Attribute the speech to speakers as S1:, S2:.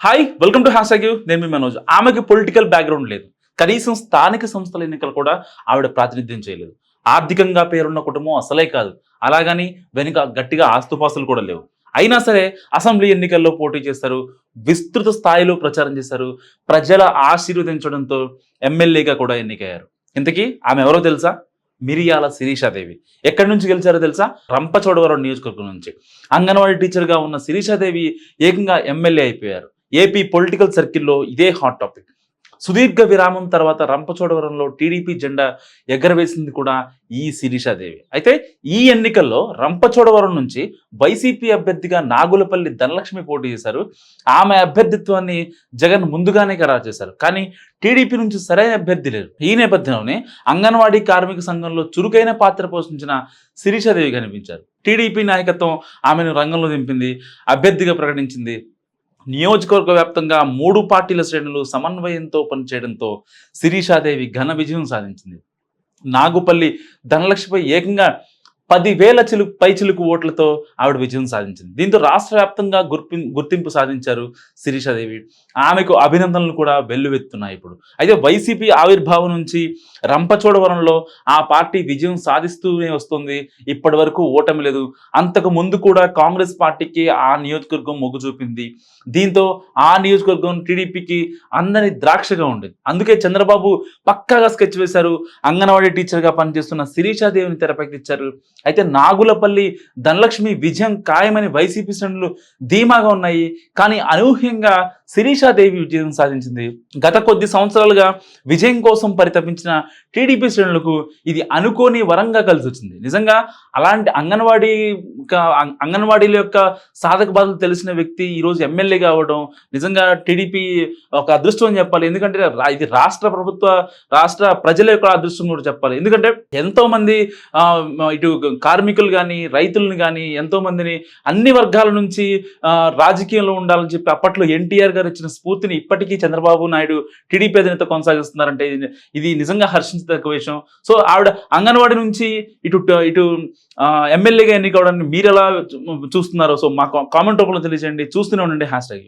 S1: Hi welcome to hash tag you. నేను మీ మనోజ్. ఆమెకి political background లేదు, కనీసం స్థానిక సంస్థల ఎన్నికలు కూడా ఆవిడ ప్రాతినిధ్యం చేయలేదు. ఆర్థికంగా పేరున్న కుటుంబం అసలే కాదు, అలాగని వెనుక గట్టిగా ఆస్తుపాస్తులు కూడా లేవు. అయినా సరే అసెంబ్లీ ఎన్నికల్లో పోటీ చేస్తారు, విస్తృత స్థాయిలో ప్రచారం చేశారు, ప్రజల ఆశీర్వదించడంతో ఎమ్మెల్యేగా కూడా ఎన్నికయ్యారు. ఇంతకీ ఆమె ఎవరో తెలుసా? మిరియాల శిరీషాదేవి. ఎక్కడి నుంచి గెలిచారో తెలుసా? రంపచోడవరం నియోజకవర్గం నుంచి. అంగన్వాడీ టీచర్గా ఉన్న శిరీషాదేవి ఏకంగా ఎమ్మెల్యే అయిపోయారు. ఏపీ పొలిటికల్ సర్కిల్లో ఇదే హాట్ టాపిక్. సుదీర్ఘ విరామం తర్వాత రంపచోడవరంలో టీడీపీ జెండా ఎగరవేసింది కూడా ఈ శిరీషాదేవి. అయితే ఈ ఎన్నికల్లో రంపచోడవరం నుంచి వైసీపీ అభ్యర్థిగా నాగులపల్లి ధనలక్ష్మి పోటీ చేశారు. ఆమె అభ్యర్థిత్వాన్ని జగన్ ముందుగానే ఖరారు చేశారు, కానీ టీడీపీ నుంచి సరైన అభ్యర్థి లేరు. ఈ నేపథ్యంలోనే అంగన్వాడీ కార్మిక సంఘంలో చురుకైన పాత్ర పోషించిన శిరీషాదేవి కనిపించారు. టీడీపీ నాయకత్వం ఆమెను రంగంలో దింపింది, అభ్యర్థిగా ప్రకటించింది. నియోజకవర్గ వ్యాప్తంగా 3 పార్టీల శ్రేణులు సమన్వయంతో పనిచేయడంతో శిరీషాదేవి ఘన విజయం సాధించింది. నాగుపల్లి ధనలక్ష్మిపై ఏకంగా 10,000 పైచిలుకు ఓట్లతో ఆవిడ విజయం సాధించింది. దీంతో రాష్ట్ర వ్యాప్తంగా గుర్తింపు సాధించారు శిరీషాదేవి. ఆమెకు అభినందనలు కూడా వెల్లువెత్తున్నాయి ఇప్పుడు. అయితే వైసీపీ ఆవిర్భావం నుంచి రంపచోడవరంలో ఆ పార్టీ విజయం సాధిస్తూనే వస్తుంది. ఇప్పటి వరకు ఓటమి లేదు. అంతకు ముందు కూడా కాంగ్రెస్ పార్టీకి ఆ నియోజకవర్గం మొగ్గు చూపింది. దీంతో ఆ నియోజకవర్గం టీడీపీకి అందని ద్రాక్షగా ఉండేది. అందుకే చంద్రబాబు పక్కాగా స్కెచ్ వేశారు. అంగన్వాడీ టీచర్గా పనిచేస్తున్న శిరీషాదేవిని తెరపైకి తెచ్చారు. అయితే నాగులపల్లి ధనలక్ష్మి విజయం ఖాయమని వైసీపీ శ్రేణులు ధీమాగా ఉన్నాయి. కానీ అనూహ్యంగా శిరీషాదేవి విజయం సాధించింది. గత కొద్ది సంవత్సరాలుగా విజయం కోసం పరితపించిన టీడీపీ శ్రేణులకు ఇది అనుకోని వరంగా కలిసి వచ్చింది. నిజంగా అలాంటి అంగన్వాడీల యొక్క సాధక బాధలు తెలిసిన వ్యక్తి ఈరోజు ఎమ్మెల్యేగా అవ్వడం నిజంగా టీడీపీ ఒక అదృష్టం అని చెప్పాలి. ఎందుకంటే ఇది రాష్ట్ర ప్రజల యొక్క అదృష్టం కూడా చెప్పాలి. ఎందుకంటే ఎంతో మంది ఇటు కార్మికులు కానీ రైతులను కానీ ఎంతో మందిని అన్ని వర్గాల నుంచి రాజకీయంలో ఉండాలని చెప్పి అప్పట్లో ఎన్టీఆర్ గారు ఇచ్చిన స్ఫూర్తిని ఇప్పటికీ చంద్రబాబు నాయుడు టీడీపీ అధినేత కొనసాగిస్తున్నారంటే ఇది నిజంగా హర్షించదగ్గ విషయం. సో ఆవిడ అంగన్వాడీ నుంచి ఇటు ఎమ్మెల్యేగా ఎన్నికవడాన్ని మీరు ఎలా చూస్తున్నారో సో మా కామెంట్ రూపంలో తెలియజేయండి. చూస్తూనే ఉండండి హ్యాష్ ట్యాగ్.